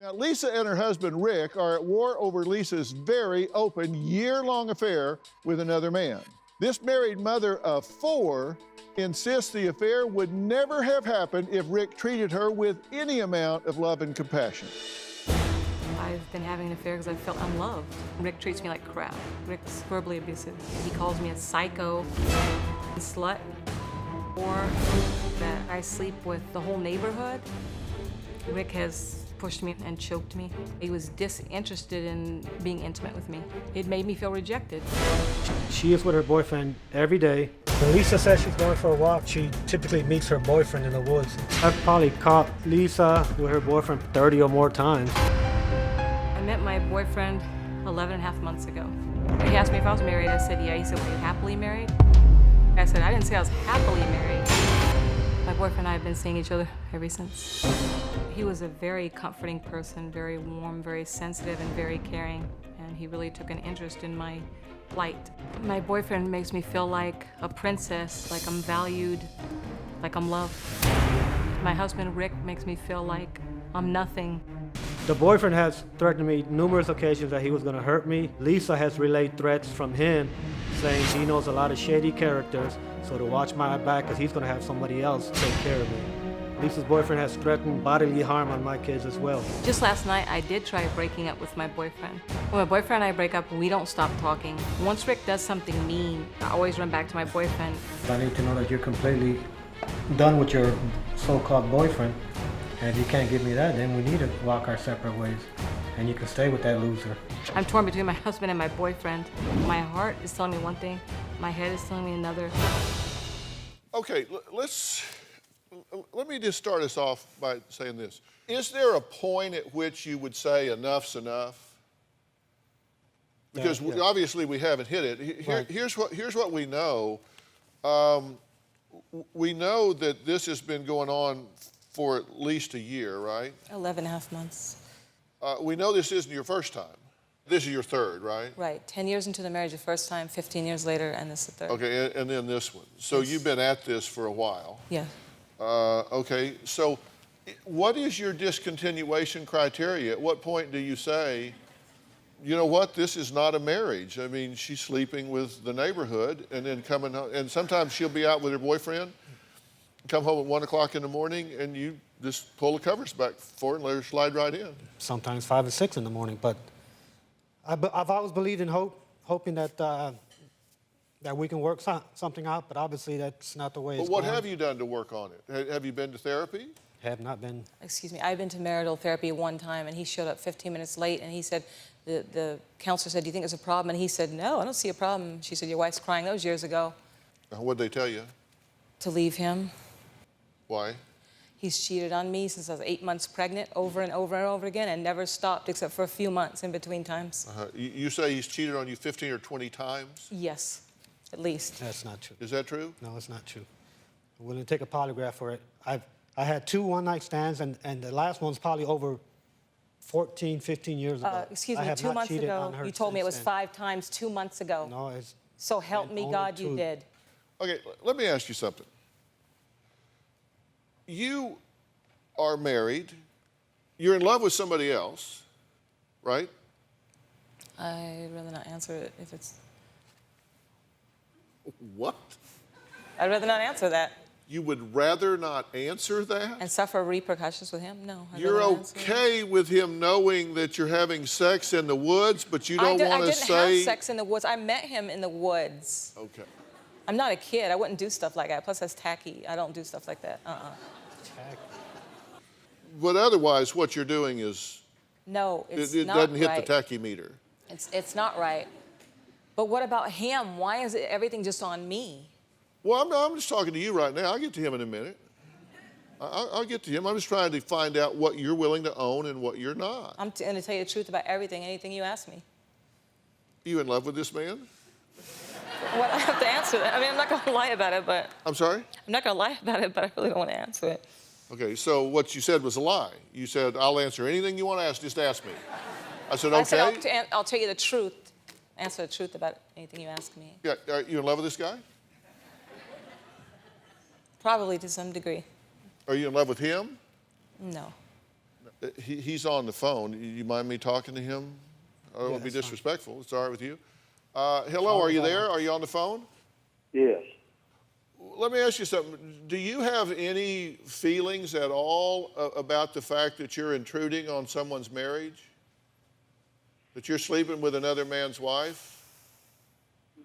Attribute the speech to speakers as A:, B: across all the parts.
A: Now, Lisa and her husband, Rick, are at war over Lisa's very open, year-long affair with another man. This married mother of 4 insists the affair would never have happened if Rick treated her with any amount of love and compassion.
B: I've been having an affair because I felt unloved. Rick treats me like crap. Rick's verbally abusive. He calls me a psycho, a slut, or that I sleep with the whole neighborhood. Rick has pushed me and choked me. He was disinterested in being intimate with me. It made me feel rejected.
C: She is with her boyfriend every day.
D: When Lisa says she's going for a walk, she typically meets her boyfriend in the woods.
C: I've probably caught Lisa with her boyfriend 30 or more times.
B: I met my boyfriend 11 and a half months ago. He asked me if I was married. I said, yeah. He said, were you happily married? I said, I didn't say I was happily married. My boyfriend and I have been seeing each other ever since. He was a very comforting person, very warm, very sensitive, and very caring. And he really took an interest in my plight. My boyfriend makes me feel like a princess, like I'm valued, like I'm loved. My husband, Rick, makes me feel like I'm nothing.
C: The boyfriend has threatened me numerous occasions that he was going to hurt me. Lisa has relayed threats from him saying he knows a lot of shady characters, so to watch my back because he's going to have somebody else take care of me. Lisa's boyfriend has threatened bodily harm on my kids as well.
B: Just last night, I did try breaking up with my boyfriend. When my boyfriend and I break up, we don't stop talking. Once Rick does something mean, I always run back to my boyfriend.
D: I need to know that you're completely done with your so-called boyfriend. And if you can't give me that, then we need to walk our separate ways. And you can stay with that loser.
B: I'm torn between my husband and my boyfriend. My heart is telling me one thing, my head is telling me another.
A: Okay, let me just start us off by saying this. Is there a point at which you would say enough's enough? Because obviously we haven't hit it.
D: Right.
A: Here's what we know. We know that this has been going on for at least a year, right?
B: 11 and a half months.
A: We know this isn't your first time. This is your third, right?
B: Right, 10 years into the marriage the first time, 15 years later, and this is the third.
A: Okay, and then this one. So you've been at this for a while.
B: Yeah.
A: Okay, so what is your discontinuation criteria? At what point do you say, you know what, this is not a marriage? I mean, she's sleeping with the neighborhood and then coming home, and sometimes she'll be out with her boyfriend, come home at 1 o'clock in the morning, and you just pull the covers back for her and let her slide right in.
C: Sometimes 5 or 6 in the morning, but I've always believed in hoping that that we can work something out, but obviously that's not the way it's going.
A: But what have you done to work on it? Have you been to therapy?
C: Have not been.
B: Excuse me, I've been to marital therapy one time, and he showed up 15 minutes late, and he said, the counselor said, do you think there's a problem? And he said, no, I don't see a problem. She said, your wife's crying. That was years ago.
A: What'd they tell you?
B: To leave him.
A: Why?
B: He's cheated on me since I was 8 months pregnant, over and over and over again, and never stopped except for a few months in between times.
A: You say he's cheated on you 15 or 20 times?
B: Yes, at least.
C: That's not true.
A: Is that true?
C: No, it's not true. I'm willing to take a polygraph for it. I had 2 one-night stands, and the last one's probably over 14, 15 years ago.
B: Excuse
C: I
B: me,
C: have
B: 2
C: not
B: months
C: cheated
B: ago,
C: on her
B: you told me it was
C: since then.
B: 5 times 2 months ago.
C: No, it's...
B: So help me
C: only
B: God,
C: 2.
B: you did.
A: Okay, let me ask you something. You are married. You're in love with somebody else, right?
B: I'd rather not answer it if it's...
A: What?
B: I'd rather not answer that.
A: You would rather not answer that?
B: And suffer repercussions with him? No.
A: You're
B: rather not answer
A: okay with him knowing that you're having sex in the woods, but you
B: that.
A: don't want to say...
B: I didn't have sex in the woods. I met him in the woods.
A: Okay.
B: I'm not a kid. I wouldn't do stuff like that. Plus, that's tacky. I don't do stuff like that.
A: But otherwise, what you're doing is...
B: No, it's
A: it
B: not
A: doesn't hit
B: right.
A: the tacky meter.
B: It's not right. But what about him? Why is everything just on me?
A: Well, I'm just talking to you right now. I'll get to him in a minute. I'll get to him. I'm just trying to find out what you're willing to own and what you're not.
B: I'm going to tell you the truth about everything, anything you ask me.
A: You in love with this man?
B: Well, I have to answer that. I mean, I'm not going to lie about it, but...
A: I'm sorry?
B: I'm not going to lie about it, but I really don't want to answer it.
A: Okay, so what you said was a lie. You said, I'll answer anything you want to ask, just ask me. I said, okay.
B: I said, I'll tell you the truth. Answer the truth about anything you ask me.
A: Yeah, are you in love with this guy?
B: Probably to some degree.
A: Are you in love with him?
B: No.
A: He's on the phone. You mind me talking to him? I don't want to be
C: that's fine.
A: disrespectful. It's all right with you. Hello, are you there? Are you on the phone?
E: Yes.
A: Let me ask you something. Do you have any feelings at all about the fact that you're intruding on someone's marriage? That you're sleeping with another man's wife?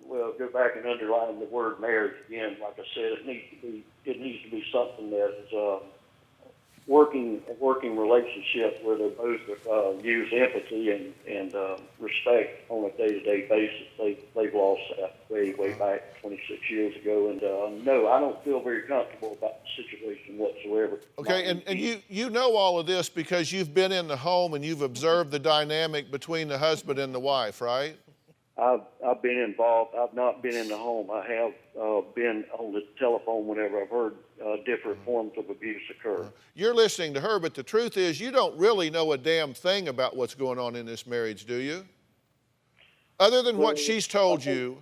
E: Well, go back and underline the word marriage again. Like I said, it needs to be something that is a working relationship where they both use empathy and respect on a day-to-day basis. They've lost that way back 26 years ago, and no, I don't feel very comfortable about the situation whatsoever.
A: Okay, and you know all of this because you've been in the home and you've observed the dynamic between the husband and the wife, right?
E: I've been involved. I've not been in the home. I have been on the telephone whenever I've heard different forms of abuse occur.
A: You're listening to her, but the truth is you don't really know a damn thing about what's going on in this marriage, do you? Other than what she's told you.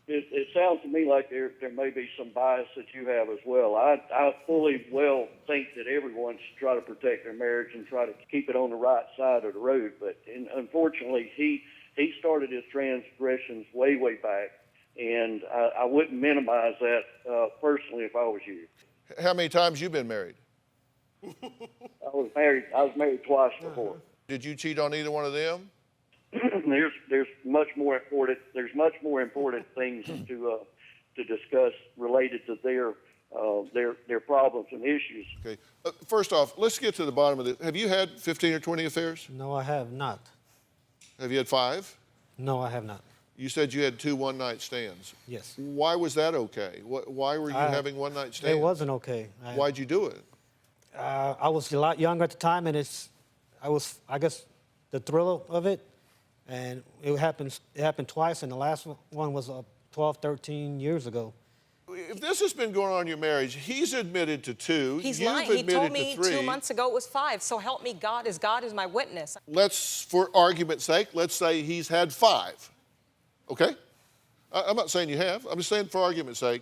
E: It sounds to me like there may be some bias that you have as well. I fully well think that everyone should try to protect their marriage and try to keep it on the right side of the road. But unfortunately, he started his transgressions way back, and I wouldn't minimize that personally if I was you.
A: How many times you been married?
E: I was married twice before.
A: Did you cheat on either one of them?
E: There's much more important things to discuss related to their problems and issues.
A: Okay. First off, let's get to the bottom of this. Have you had 15 or 20 affairs?
C: No, I have not.
A: Have you had 5?
C: No, I have not.
A: You said you had 2 one-night stands.
C: Yes.
A: Why was that okay? Why were you having one-night stands?
C: It wasn't okay.
A: Why'd you do it?
C: I was a lot younger at the time, and I guess, the thrill of it. And it happened twice, and the last one was 12, 13 years ago.
A: If this has been going on in your marriage, he's admitted to 2.
F: He's
A: You've
F: lying. He
A: admitted
F: told me
A: to 3.
F: 2 months ago it was 5. So help me God is my witness.
A: Let's, for argument's sake, let's say he's had 5. Okay? I'm not saying you have. I'm just saying for argument's sake,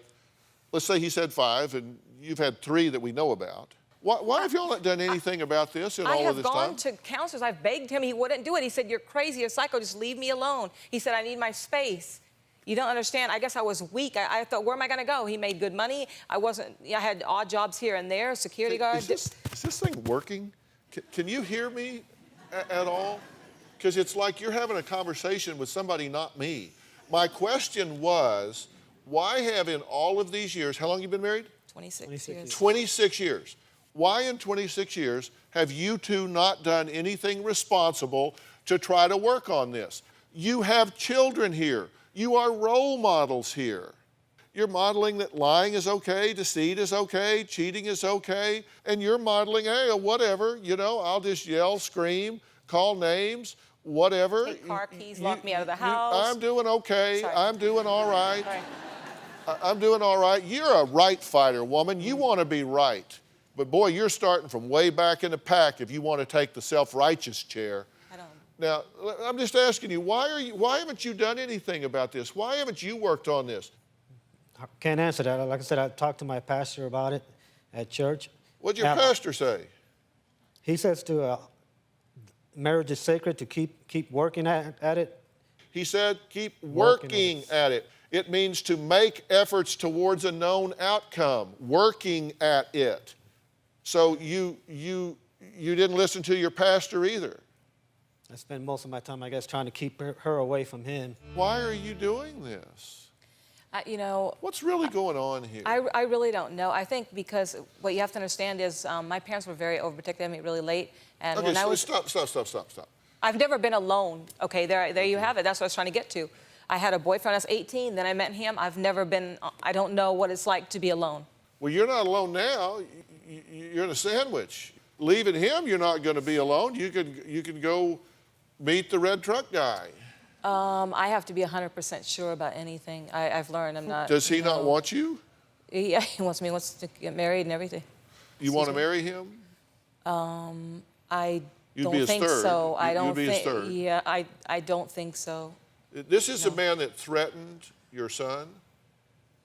A: let's say he's had 5 and you've had 3 that we know about. Why have y'all not done anything about this in all of this time?
F: I have gone to counselors. I've begged him. He wouldn't do it. He said, you're crazy. You're psycho. Just leave me alone. He said, I need my space. You don't understand. I guess I was weak. I thought, where am I going to go? He made good money. I had odd jobs here and there, security guard.
A: Is this thing working? Can you hear me at all? Because it's like you're having a conversation with somebody, not me. My question was, why have in all of these years, how long have you been married?
F: 26 years.
A: 26 years. Why in 26 years have you two not done anything responsible to try to work on this? You have children here. You are role models here. You're modeling that lying is okay, deceit is okay, cheating is okay, and you're modeling, hey, whatever, I'll just yell, scream, call names, whatever.
F: Take car keys, lock me out of the house.
A: I'm doing okay.
F: Sorry.
A: I'm doing all right.
F: Sorry.
A: I'm doing all right. You're a right fighter, woman. You want to be right. But boy, you're starting from way back in the pack if you want to take the self-righteous chair.
F: I don't.
A: Now, I'm just asking you, why haven't you done anything about this? Why haven't you worked on this?
C: I can't answer that. Like I said, I talked to my pastor about it at church.
A: What'd your pastor say?
C: He says marriage is sacred, to keep working at it.
A: He said, keep working at it. It means to make efforts towards a known outcome, working at it. So you didn't listen to your pastor either.
C: I spend most of my time, I guess, trying to keep her away from him.
A: Why are you doing this? What's really going on here?
F: I really don't know. I think because what you have to understand is my parents were very overprotective. They made me really late. And
A: Okay,
F: when I was
A: stop.
F: I've never been alone. Okay, there you have it. That's what I was trying to get to. I had a boyfriend when I was 18. Then I met him. I've never been. I don't know what it's like to be alone.
A: Well, you're not alone now. You're in a sandwich. Leaving him, you're not going to be alone. You can go meet the red truck guy.
F: I have to be 100% sure about anything. I've learned I'm not.
A: Does he not want you?
F: Yeah, he wants me. He wants to get married and everything.
A: You want to marry him?
F: I
A: You'd
F: don't
A: be his
F: think
A: third.
F: so. I don't
A: You'd be his
F: think.
A: third.
F: Yeah, I don't think so.
A: This is a man that threatened your son?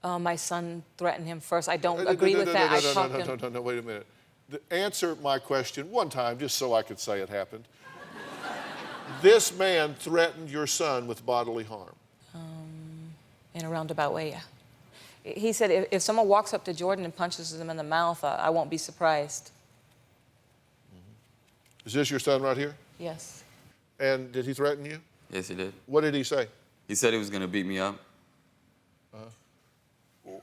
F: My son threatened him first. I don't agree with that. I talked to him.
A: No, wait a minute. Answer my question one time, just so I could say it happened. This man threatened your son with bodily harm.
F: In a roundabout way, yeah. He said if someone walks up to Jordan and punches him in the mouth, I won't be surprised.
A: Is this your son right here?
F: Yes.
A: And did he threaten you?
G: Yes, he did.
A: What did he say?
G: He said he was going to beat me up.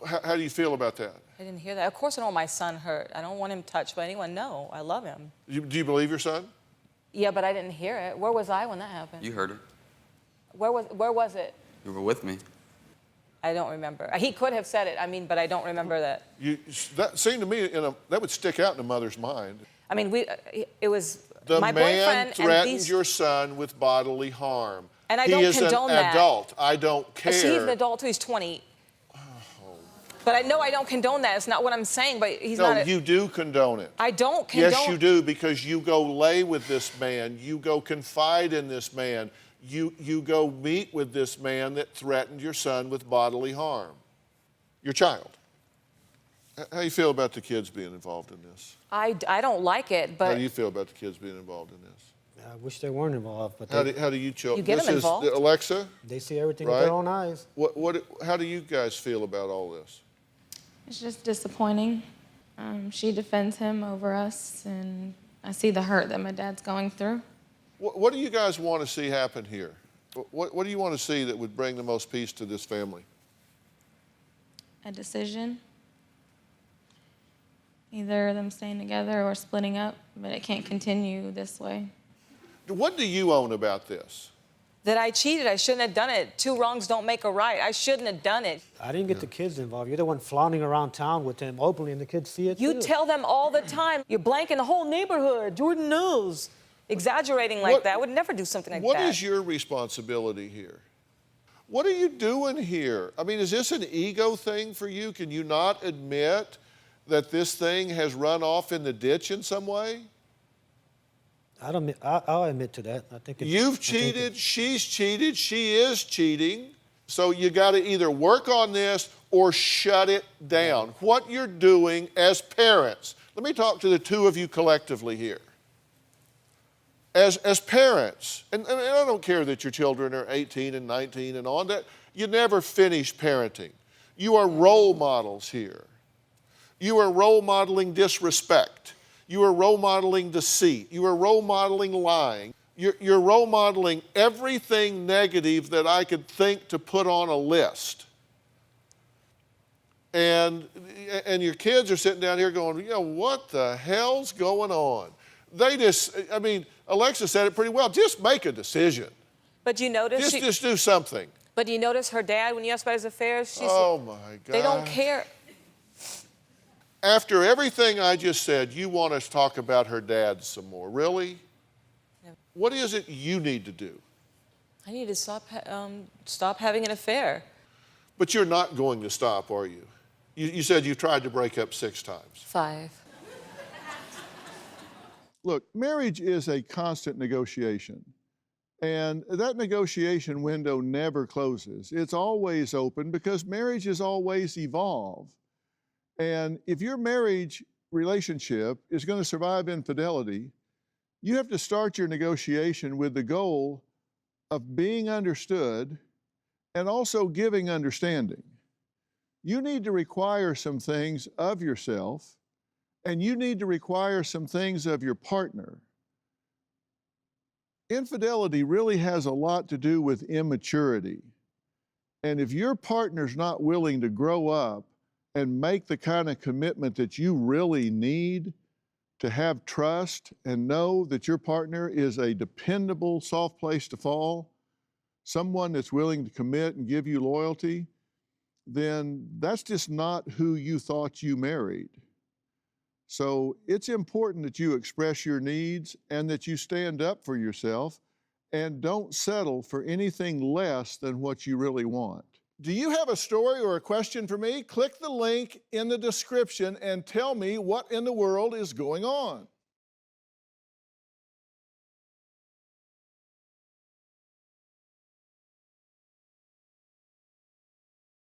A: How do you feel about that?
F: I didn't hear that. Of course I don't want my son hurt. I don't want him touched by anyone. No, I love him.
A: Do you believe your son?
F: Yeah, but I didn't hear it. Where was I when that happened?
G: You heard it.
F: Where was it?
G: You were with me.
F: I don't remember. He could have said it, but I don't remember that.
A: That seemed to me, that would stick out in a mother's mind.
F: I mean, it was
A: The
F: my
A: man
F: boyfriend
A: threatened
F: and these...
A: your son with bodily harm.
F: And I don't condone that.
A: He is an adult. I don't care.
F: He's an adult too. He's 20. But I know I don't condone that. It's not what I'm saying, but he's not...
A: No, you do condone it.
F: I don't condone...
A: Yes, you do, because you go lay with this man. You go confide in this man. You go meet with this man that threatened your son with bodily harm. Your child. How do you feel about the kids being involved in this?
F: I don't like it, but...
A: How do you feel about the kids being involved in this?
D: I wish they weren't involved, but
A: How do you
F: You get them involved.
A: This is Alexa?
D: they see everything
A: Right.
D: with their own eyes.
A: How do you guys feel about all this?
H: It's just disappointing. She defends him over us, and I see the hurt that my dad's going through.
A: What do you guys want to see happen here? What do you want to see that would bring the most peace to this family?
H: A decision. Either them staying together or splitting up, but it can't continue this way.
A: What do you own about this?
F: That I cheated. I shouldn't have done it. Two wrongs don't make a right. I shouldn't have done it.
C: I didn't get the kids involved. You're the one flaunting around town with him openly, and the kids see it
F: You
C: too.
F: tell them all the time. You're blanking the whole neighborhood. Jordan knows. Exaggerating like that. I would never do something like that.
A: What is your responsibility here? What are you doing here? I mean, is this an ego thing for you? Can you not admit that this thing has run off in the ditch in some way?
C: I'll admit to that. I think
A: You've cheated, she's cheated, she is cheating. So you got to either work on this or shut it down. What you're doing as parents, let me talk to the two of you collectively here. As parents, and I don't care that your children are 18 and 19 and on, that you never finish parenting. You are role models here. You are role modeling disrespect. You are role modeling deceit. You are role modeling lying. You're role modeling everything negative that I could think to put on a list. And your kids are sitting down here going, what the hell's going on? Alexa said it pretty well. Just make a decision.
F: But you notice...
A: Just do something.
F: But you notice her dad, when you ask about his affairs,
A: oh my God.
F: They don't care.
A: After everything I just said, you want us to talk about her dad some more. Really?
F: No.
A: What is it you need to do?
F: I need to stop having an affair.
A: But you're not going to stop, are you? You said you tried to break up 6 times.
F: 5.
A: Look, marriage is a constant negotiation. And that negotiation window never closes. It's always open because marriages always evolve. And if your marriage relationship is going to survive infidelity, you have to start your negotiation with the goal of being understood and also giving understanding. You need to require some things of yourself, and you need to require some things of your partner. Infidelity really has a lot to do with immaturity. And if your partner's not willing to grow up and make the kind of commitment that you really need to have trust and know that your partner is a dependable, soft place to fall, someone that's willing to commit and give you loyalty, then that's just not who you thought you married. So it's important that you express your needs and that you stand up for yourself and don't settle for anything less than what you really want. Do you have a story or a question for me? Click the link in the description and tell me what in the world is going on.